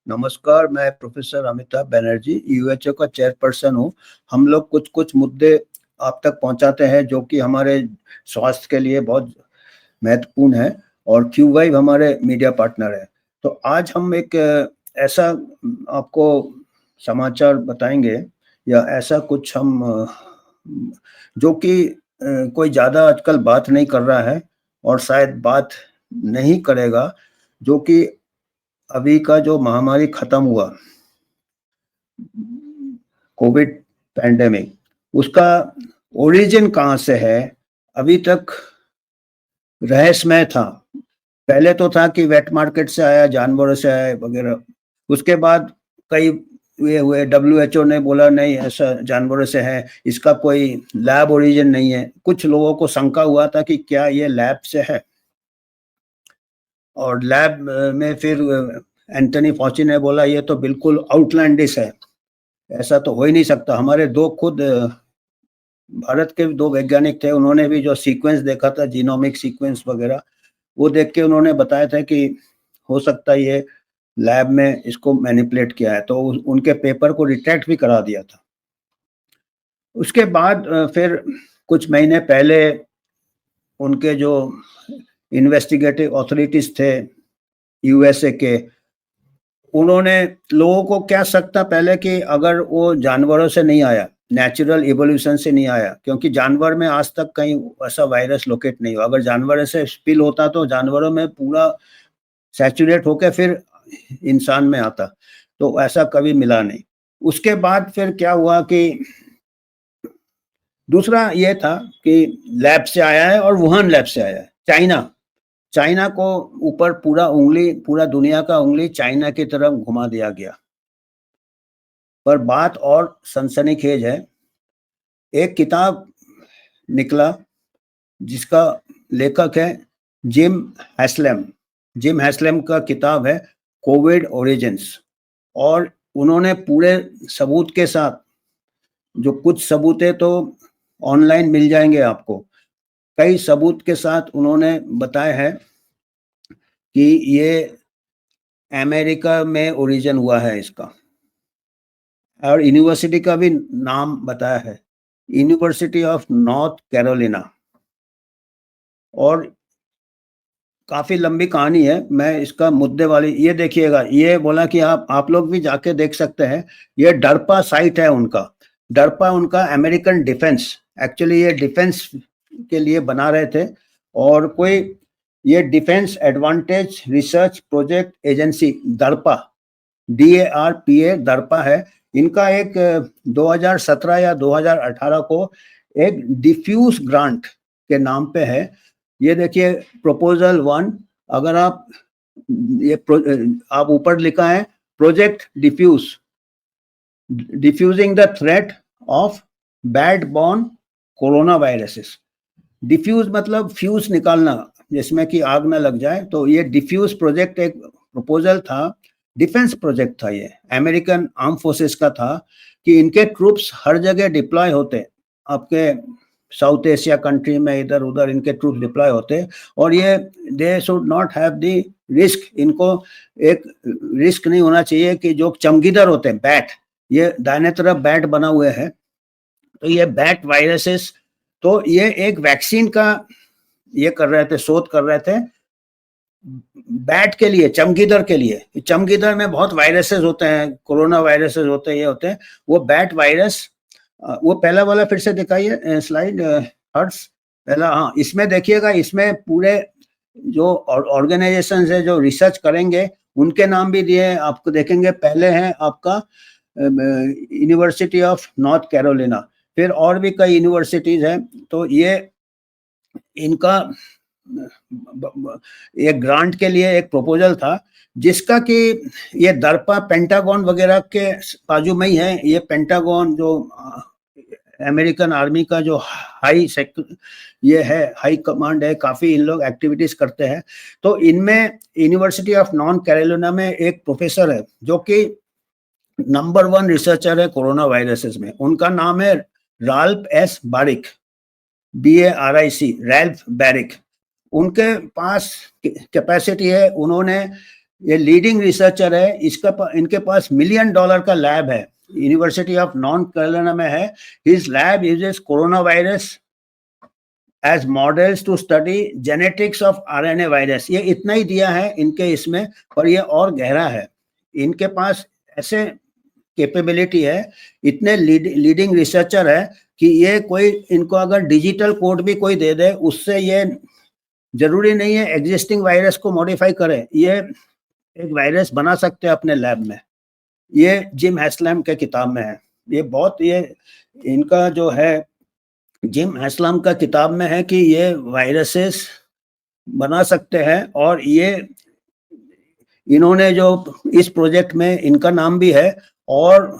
नमस्कार, मैं प्रोफेसर अमिताभ बनर्जी यूएचओ का चेयरपर्सन हूँ। हम लोग कुछ-कुछ मुद्दे आप तक पहुँचाते हैं जो कि हमारे स्वास्थ्य के लिए बहुत महत्वपूर्ण है और क्यू वाइव हमारे मीडिया पार्टनर है। तो आज हम एक ऐसा आपको समाचार बताएँगे या ऐसा कुछ हम जो कि कोई ज़्यादा आजकल बात नहीं कर रहा है और शायद बात नहीं करेगा, जो कि अभी का जो महामारी खत्म हुआ, कोविड पैंडेमिक, उसका ओरिजिन कहाँ से है, अभी तक रहस्यमय था। पहले तो था कि वेट मार्केट से आया, जानवरों से आया वगैरह। उसके बाद कई ये हुए, डब्ल्यूएचओ ने बोला नहीं ऐसा जानवरों से है, इसका कोई लैब ओरिजिन नहीं है। कुछ लोगों को शंका हुआ था कि क्या ये लैब से है? और लैब में फिर एंथनी फॉची ने बोला ये तो बिल्कुल आउटलैंडिश है, ऐसा तो हो ही नहीं सकता। हमारे दो खुद भारत के दो वैज्ञानिक थे, उन्होंने भी जो सीक्वेंस देखा था, जीनोमिक सीक्वेंस वगैरह, वो देख के उन्होंने बताया था कि हो सकता है ये लैब में इसको मैनिपुलेट किया है, तो उनके पेपर को रिट्रैक्ट भी करा दिया था। उसके बाद फिर कुछ महीने पहले उनके जो इन्वेस्टिगेटिव अथॉरिटीज थे यूएसए के, उन्होंने लोगों को क्या शक था पहले कि अगर वो जानवरों से नहीं आया, नेचुरल इवोल्यूशन से नहीं आया, क्योंकि जानवर में आज तक कहीं ऐसा वायरस लोकेट नहीं हुआ। अगर जानवर से स्पिल होता तो जानवरों में पूरा सैचुरेट होकर फिर इंसान में आता, तो ऐसा कभी मिला नहीं। उसके बाद फिर क्या हुआ कि दूसरा ये था कि लैब से आया है और वुहान लैब से आया है, चाइना। चाइना को ऊपर पूरा दुनिया का उंगली चाइना की तरफ घुमा दिया गया। पर बात और सनसनीखेज है। एक किताब निकला जिसका लेखक है जिम हैस्लेम। जिम हैस्लेम का किताब है कोविड ओरिजिन्स, और उन्होंने पूरे सबूत के साथ, जो कुछ सबूत है तो ऑनलाइन मिल जाएंगे आपको, कई सबूत के साथ उन्होंने बताया है कि ये अमेरिका में ओरिजिन हुआ है इसका, और यूनिवर्सिटी का भी नाम बताया है, यूनिवर्सिटी ऑफ नॉर्थ कैरोलिना। और काफी लंबी कहानी है, मैं इसका मुद्दे वाली ये देखिएगा, ये बोला कि आप लोग भी जाके देख सकते हैं। ये डरपा साइट है उनका। डरपा उनका अमेरिकन डिफेंस, एक्चुअली ये डिफेंस के लिए बना रहे थे, और कोई ये defence advantage research project agency DARPA, DARPA DARPA है। इनका एक 2017 या 2018 को एक डिफ्यूज ग्रांट के नाम पे है। ये देखिए प्रपोजल 1, अगर आप आप ऊपर लिखा है project defusing the threat of bat borne corona viruses. Defuse मतलब फ्यूज निकालना, जिसमें कि आग ना लग जाए। तो ये डिफ्यूज प्रोजेक्ट एक प्रपोजल था, डिफेंस प्रोजेक्ट था, ये अमेरिकन आर्म फोर्सेस का था कि इनके ट्रूप्स हर जगह डिप्लॉय होते, आपके साउथ एशिया कंट्री में इधर उधर इनके ट्रूप डिप्लॉय होते, और ये they should not have the risk, इनको एक रिस्क नहीं होना चाहिए कि जो चमगीदड़ होते हैं बैट, ये दाहिने तरफ बैट बना हुए है, तो ये बैट वायरसेस, तो ये एक वैक्सीन का ये कर रहे थे, शोध कर रहे थे बैट के लिए, चमगीदड़ के लिए। चमगीदड़ में बहुत वायरसेस होते हैं, कोरोना वायरसेस होते हैं, ये होते हैं, वो बैट वायरस। वो पहला वाला फिर से दिखाइए स्लाइड हर्ट्स पहला। हाँ, इसमें देखिएगा, इसमें पूरे जो ऑर्गेनाइजेशन है जो रिसर्च करेंगे उनके नाम भी दिए हैं आपको, देखेंगे पहले है आपका यूनिवर्सिटी ऑफ नॉर्थ कैरोलिना, फिर और भी कई यूनिवर्सिटीज हैं। तो ये इनका एक ग्रांट के लिए एक प्रपोजल था, जिसका कि ये दरपा पेंटागन वगैरह के बाजू में ही है। ये पेंटागन जो अमेरिकन आर्मी का जो ये है हाई कमांड है, काफी इन लोग एक्टिविटीज करते हैं। तो इनमें यूनिवर्सिटी ऑफ नॉर्थ कैरोलिना में एक प्रोफेसर है जो कि नंबर 1 रिसर्चर है कोरोना वायरसेस में, उनका नाम है राल्फ एस बारिक, BARIC, रैल्फ बैरिक। उनके पास कैपेसिटी है, उन्होंने ये लीडिंग रिसर्चर है, इनके पास $1 मिलियन का लैब है, यूनिवर्सिटी ऑफ नॉर्थ कैरोलिना में है। His lab uses corona virus as models to study genetics of RNA virus. ये इतना ही दिया है इनके इसमें, पर ये और गहरा है। इनके पास ऐसे कैपेबिलिटी है, इतने लीडिंग रिसर्चर है कि ये कोई इनको अगर डिजिटल कोड भी कोई दे दे, उससे ये जरूरी नहीं है एग्जिस्टिंग वायरस को मॉडिफाई करे, ये एक वायरस बना सकते हैं अपने लैब में। ये जिम हैस्लम के किताब में है। ये बहुत, ये इनका जो है जिम हैस्लम का किताब में है कि ये वायरसेस बना सकते हैं। और ये इन्होंने जो इस प्रोजेक्ट में इनका नाम भी है। और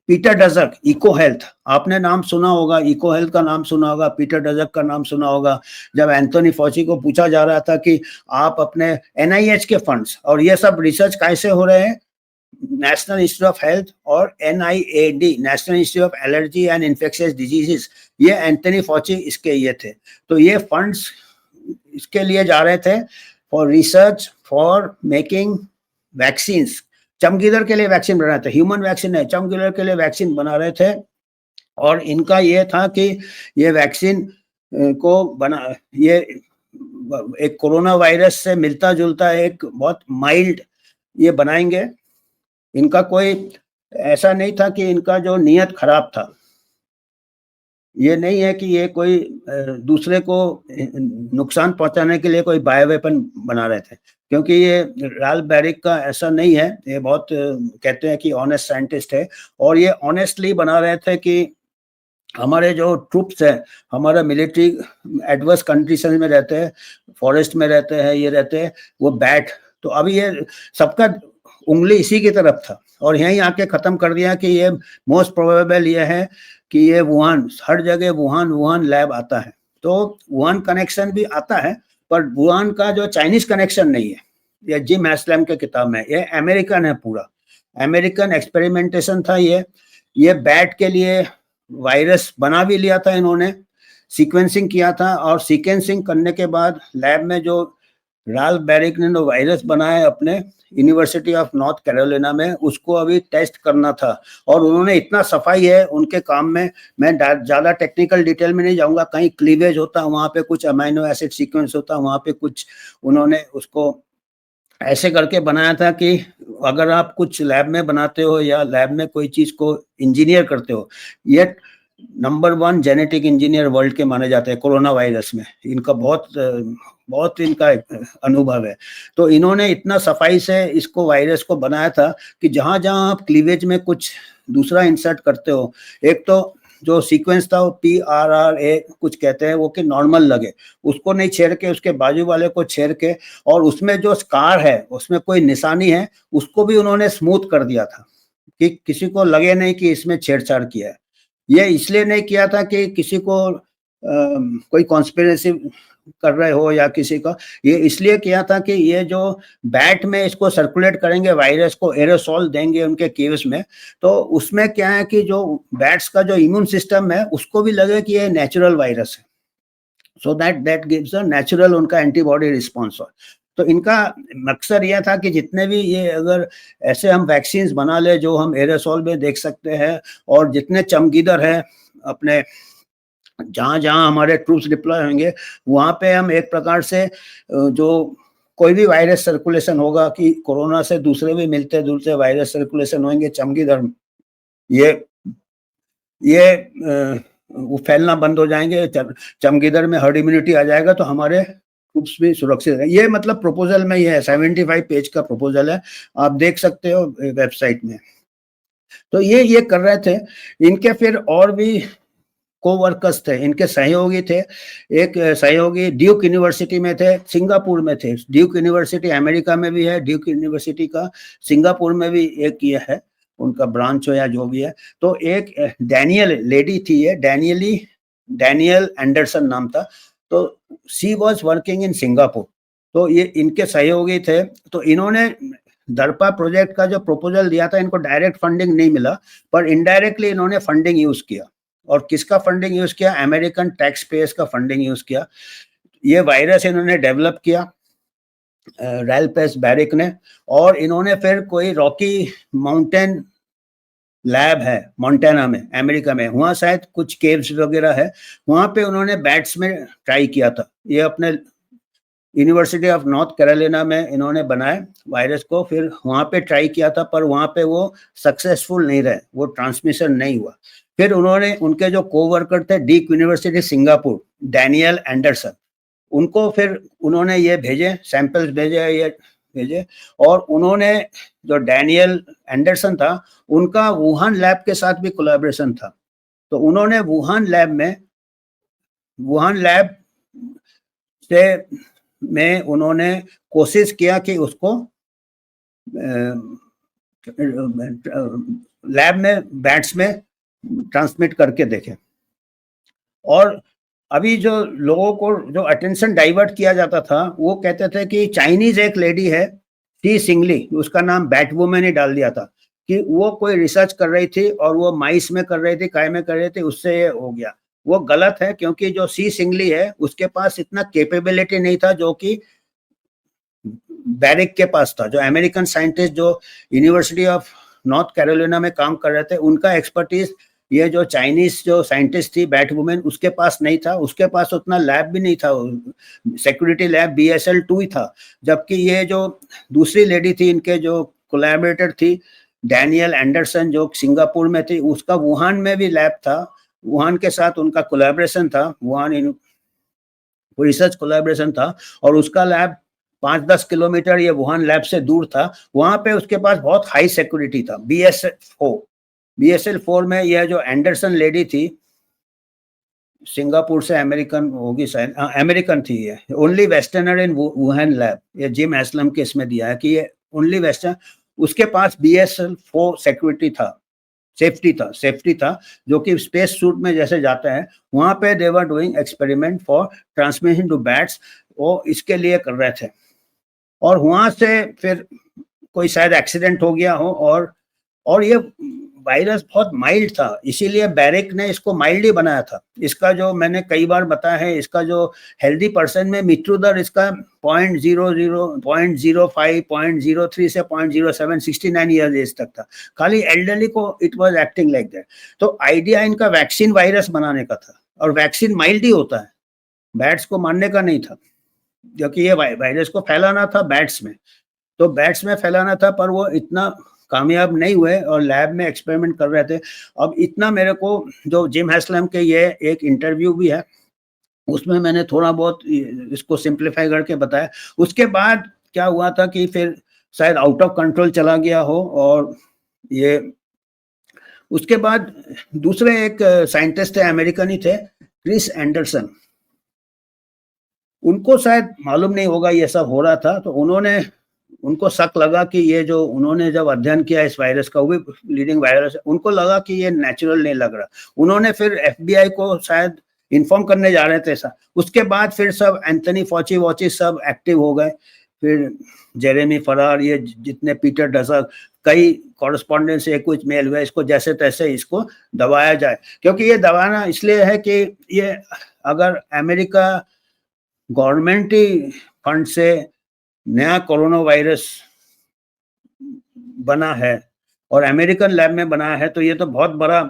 पीटर डजक, इको हेल्थ, आपने नाम सुना होगा, इको हेल्थ का नाम सुना होगा, पीटर डजक का नाम सुना होगा। जब एंथोनी फॉची को पूछा जा रहा था कि आप अपने NIH के फंड्स और ये सब रिसर्च कैसे हो रहे हैं, नेशनल इंस्टीट्यूट ऑफ हेल्थ और NIAID, national institute of allergy and infectious diseases, ये एंथोनी फॉची इसके ये थे। तो ये फंड्स इसके लिए जा रहे थे for research for making vaccines. चमगीदड़ के लिए वैक्सीन बना रहे थे, ह्यूमन वैक्सीन है, चमगीदड़ के लिए वैक्सीन बना रहे थे। और इनका ये था कि ये वैक्सीन को बना, ये एक कोरोना वायरस से मिलता जुलता एक बहुत माइल्ड ये बनाएंगे। इनका कोई ऐसा नहीं था कि इनका जो नियत खराब था, ये नहीं है कि ये कोई दूसरे को नुकसान पहुंचाने के लिए कोई बायो वेपन बना रहे थे, क्योंकि ये राल्फ बैरिक का ऐसा नहीं है। ये बहुत कहते हैं कि ऑनेस्ट साइंटिस्ट है, और ये ऑनेस्टली बना रहे थे कि हमारे जो ट्रूप्स हैं, हमारा मिलिट्री एडवर्स कंडीशन में रहते हैं, फॉरेस्ट में रहते हैं, ये रहते हैं, वो बैट, तो अभी ये सबका उंगली इसी की तरफ था और यहीं आके खत्म कर दिया कि ये मोस्ट प्रोबेबल ये है कि ये वुहान, हर जगह वुहान लैब आता है। तो वुहान कनेक्शन भी आता है, पर वुहान का जो चाइनीज कनेक्शन नहीं है। ये जिम हैस्लम के किताब में, ये अमेरिकन है, पूरा अमेरिकन एक्सपेरिमेंटेशन था। ये बैट के लिए वायरस बना भी लिया था इन्होंने, सीक्वेंसिंग किया था, और सीक्वेंसिंग करने के बाद लैब में जो राल्फ बैरिक ने जो वायरस बनाया अपने यूनिवर्सिटी ऑफ नॉर्थ कैरोलिना में, उसको अभी टेस्ट करना था। और उन्होंने इतना सफाई है उनके काम में, मैं ज़्यादा टेक्निकल डिटेल में नहीं जाऊंगा। कहीं क्लीवेज होता, वहाँ पे कुछ अमाइनो एसिड सीक्वेंस होता, वहाँ पे कुछ उन्होंने उसको ऐसे करके बनाया था कि अगर आप कुछ लैब में बनाते हो या लैब में कोई चीज़ को इंजीनियर करते हो, ये नंबर 1 जेनेटिक इंजीनियर वर्ल्ड के माने जाते हैं कोरोना वायरस में। इनका बहुत इनका अनुभव है। तो इन्होंने इतना सफाई से इसको वायरस को बनाया था कि जहां जहां आप क्लीवेज में कुछ दूसरा इंसर्ट करते हो, एक तो जो सीक्वेंस था वो PRRA कुछ कहते हैं वो, कि नॉर्मल लगे, उसको नहीं छेड़ के उसके बाजू वाले को छेड़ के, और उसमें जो स्कार है, उसमें कोई निशानी है, उसको भी उन्होंने स्मूथ कर दिया था कि किसी को लगे नहीं कि इसमें छेड़छाड़ किया है। ये इसलिए नहीं किया था कि किसी को कोई कॉन्स्पिरेसी कर रहे हो या किसी का, ये इसलिए किया था कि ये जो बैट में इसको सर्कुलेट करेंगे, वायरस को एरोसॉल देंगे उनके केव्स में, तो उसमें क्या है कि जो बैट्स का जो इम्यून सिस्टम है उसको भी लगे कि ये नेचुरल वायरस है, so that gives a natural उनका एंटीबॉडी रिस्पॉन्स हो। तो इनका मकसद यह था कि जितने भी ये अगर ऐसे हम वैक्सीन्स बना ले जो हम एरोसॉल में देख सकते हैं, और जितने चमगीदड़ है अपने जहाँ जहाँ हमारे ट्रूप्स डिप्लॉय होंगे, वहाँ पे हम एक प्रकार से जो कोई भी वायरस सर्कुलेशन होगा, कि कोरोना से दूसरे भी मिलते जुलते वायरस सर्कुलेशन होंगे चमगीदड़, ये वो फैलना बंद हो जाएंगे, चमगीदड़ में हर्ड इम्यूनिटी आ जाएगा, तो हमारे ट्रूप्स भी सुरक्षित है। ये मतलब प्रपोजल में ये है, 75 पेज का प्रपोजल है, आप देख सकते हो वेबसाइट में। तो ये कर रहे थे। इनके फिर और भी कोवर्कर्स थे, इनके सहयोगी थे। एक सहयोगी ड्यूक यूनिवर्सिटी में थे, सिंगापुर में थे। ड्यूक यूनिवर्सिटी अमेरिका में भी है, ड्यूक यूनिवर्सिटी का सिंगापुर में भी एक ये है उनका ब्रांच हो या जो भी है। तो एक डैनियल लेडी थी, ये डैनियल एंडरसन नाम था। तो she was working in Singapore. तो ये इनके सहयोगी थे। तो इन्होंने दर्पा प्रोजेक्ट का जो प्रपोजल दिया था, इनको डायरेक्ट फंडिंग नहीं मिला, पर इनडायरेक्टली इन्होंने फंडिंग यूज किया। और किसका फंडिंग यूज किया? अमेरिकन टैक्स पेयर्स का फंडिंग यूज किया। ये वायरस इन्होंने डेवलप किया, रैल्फ एस बैरिक ने, और इन्होंने फिर कोई रॉकी माउंटेन लैब है मोंटाना में, अमेरिका में, वहाँ शायद कुछ केव्स वगैरह है, वहाँ पे उन्होंने बैट्स में ट्राई किया था। ये अपने यूनिवर्सिटी ऑफ नॉर्थ कैरोलिना में इन्होंने बनाए वायरस को, फिर वहाँ पे ट्राई किया था, पर वहाँ पे वो सक्सेसफुल नहीं रहे, वो ट्रांसमिशन नहीं हुआ। फिर उन्होंने उनके जो कोवर्कर थे डीक यूनिवर्सिटी सिंगापुर, डैनियल एंडरसन, उनको फिर उन्होंने ये भेजे, सैंपल्स भेजे, ये भेजे, और उन्होंने जो डैनियल एंडरसन था उनका वुहान लैब के साथ भी कोलैबोरेशन था। तो उन्होंने वुहान लैब से में उन्होंने कोशिश किया कि उसको लैब में बैट्स में ट्रांसमिट करके देखें। और अभी जो लोगों को जो अटेंशन डाइवर्ट किया जाता था, वो कहते थे कि चाइनीज एक लेडी है टी सिंगली, उसका नाम बैट वुमेन ही डाल दिया था, कि वो कोई रिसर्च कर रही थी और वो माइस में कर रही थी, काय में कर रही थी, उससे ये हो गया। वो गलत है, क्योंकि जो सी सिंगली है उसके पास इतना कैपेबिलिटी नहीं था जो कि बैरिक के पास था। जो अमेरिकन साइंटिस्ट जो यूनिवर्सिटी ऑफ नॉर्थ कैरोलिना में काम कर रहे थे, उनका एक्सपर्टीज ये जो चाइनीज जो साइंटिस्ट थी बैट वुमेन, उसके पास नहीं था। उसके पास उतना लैब भी नहीं था, सिक्योरिटी लैब BSL-2 ही था। जबकि ये जो दूसरी लेडी थी, इनके जो कोलैबोरेटर थी डैनियल एंडरसन, जो सिंगापुर में थी, उसका वुहान में भी लैब था, वुहान के साथ उनका कोलैबोरेशन था, वुहान रिसर्च कोलैबोरेशन था, और उसका लैब 5-10 किलोमीटर ये वुहान लैब से दूर था। वहां पे उसके पास बहुत हाई सिक्योरिटी था। BSL-4 में यह जो एंडरसन लेडी थी, सिंगापुर से अमेरिकन होगी शायद, अमेरिकन थी ये, ओनली वेस्टर्नर इन वुहान लैब, ये जिम एस्लम के इसमें दिया है कि ये ओनली वेस्टर्न, उसके पास BSL-4 सिक्योरिटी था, सेफ्टी था, जो कि स्पेस सूट में जैसे जाते हैं, वहां पे they were doing experiment for transmission to bats, वो इसके लिए कर रहे थे। और वहां से फिर कोई शायद एक्सीडेंट हो गया हो, और ये वायरस बहुत माइल्ड था, इसीलिए बैरिक ने इसको माइल्ड ही बनाया था। इसका जो मैंने कई बार बताया है, इसका जो हेल्दी पर्सन में मृत्यु दर इसका 0.00, 0.05, 0.03 से 0.07, 69 ईयर्स एज तक था। खाली एल्डरली को it was acting like that. तो आइडिया इनका वैक्सीन वायरस बनाने का था, और वैक्सीन माइल्ड ही होता है, बैट्स को मारने का नहीं था, क्योंकि ये वायरस को फैलाना था बैट्स में, तो बैट्स में फैलाना था, पर वो इतना कामयाब नहीं हुए और लैब में एक्सपेरिमेंट कर रहे थे। अब इतना मेरे को जो जिम हैस्लम के ये एक इंटरव्यू भी है, उसमें मैंने थोड़ा बहुत इसको सिंप्लीफाई करके बताया। उसके बाद क्या हुआ था कि फिर शायद आउट ऑफ कंट्रोल चला गया हो, और ये उसके बाद दूसरे एक साइंटिस्ट थे, अमेरिकन ही थे, क्रिस एंडरसन, उनको शायद मालूम नहीं होगा ये सब हो रहा था, तो उनको शक लगा कि ये जो उन्होंने जब अध्ययन किया इस वायरस का, वो भी लीडिंग वायरस है, उनको लगा कि ये नेचुरल नहीं लग रहा। उन्होंने फिर FBI को शायद इन्फॉर्म करने जा रहे थे ऐसा। उसके बाद फिर सब एंथनी फॉची वॉची सब एक्टिव हो गए, फिर जेरेमी फरार, ये जितने पीटर डसक, कई कॉरेस्पॉन्डेंट से कुछ मेल हुए, इसको जैसे तैसे इसको दबाया जाए, क्योंकि ये दबाना इसलिए है कि ये अगर अमेरिका गवर्नमेंट ही फंड से नया कोरोना वायरस बना है और अमेरिकन लैब में बना है, तो ये तो बहुत बड़ा,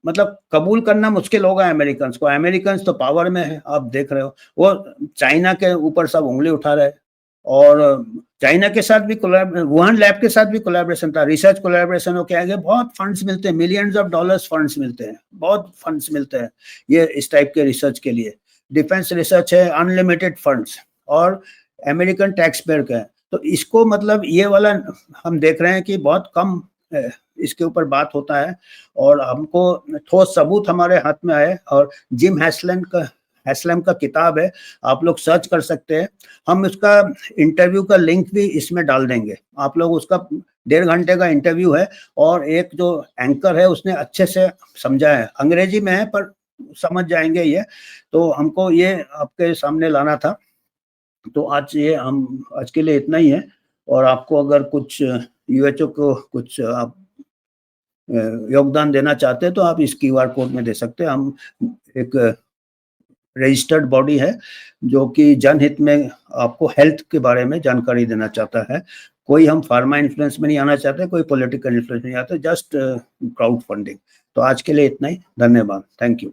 मतलब कबूल करना मुश्किल होगा अमेरिकन को। अमेरिकन तो पावर में है, आप देख रहे हो, वो चाइना के ऊपर सब उंगली उठा रहे, और चाइना के साथ भी वुहान लैब के साथ भी कोलैबोरेशन था, रिसर्च कोलैबोरेशन हो क्या, बहुत फंड्स मिलते हैं, मिलियंस ऑफ डॉलर्स फंड्स मिलते हैं, बहुत फंड्स मिलते हैं ये इस टाइप के रिसर्च के लिए। डिफेंस रिसर्च है, अनलिमिटेड फंड्स, और अमेरिकन टैक्स पेयर का है। तो इसको मतलब ये वाला हम देख रहे हैं कि बहुत कम इसके ऊपर बात होता है, और हमको ठोस सबूत हमारे हाथ में आए। और जिम हैस्लम का किताब है, आप लोग सर्च कर सकते हैं, हम उसका इंटरव्यू का लिंक भी इसमें डाल देंगे, आप लोग उसका 1.5 घंटे का इंटरव्यू है, और एक जो एंकर है उसने अच्छे से समझा है, अंग्रेजी में है पर समझ जाएंगे ये। तो हमको ये आपके सामने लाना था। तो आज के लिए इतना ही है, और आपको अगर कुछ UHO को कुछ आप योगदान देना चाहते हैं तो आप इस QR कोड में दे सकते हैं। हम एक रजिस्टर्ड बॉडी है जो कि जनहित में आपको हेल्थ के बारे में जानकारी देना चाहता है। कोई हम फार्मा इन्फ्लुएंस में नहीं आना चाहते, कोई पॉलिटिकल इन्फ्लुएंस नहीं आता, जस्ट क्राउड फंडिंग। तो आज के लिए इतना ही, धन्यवाद, थैंक यू।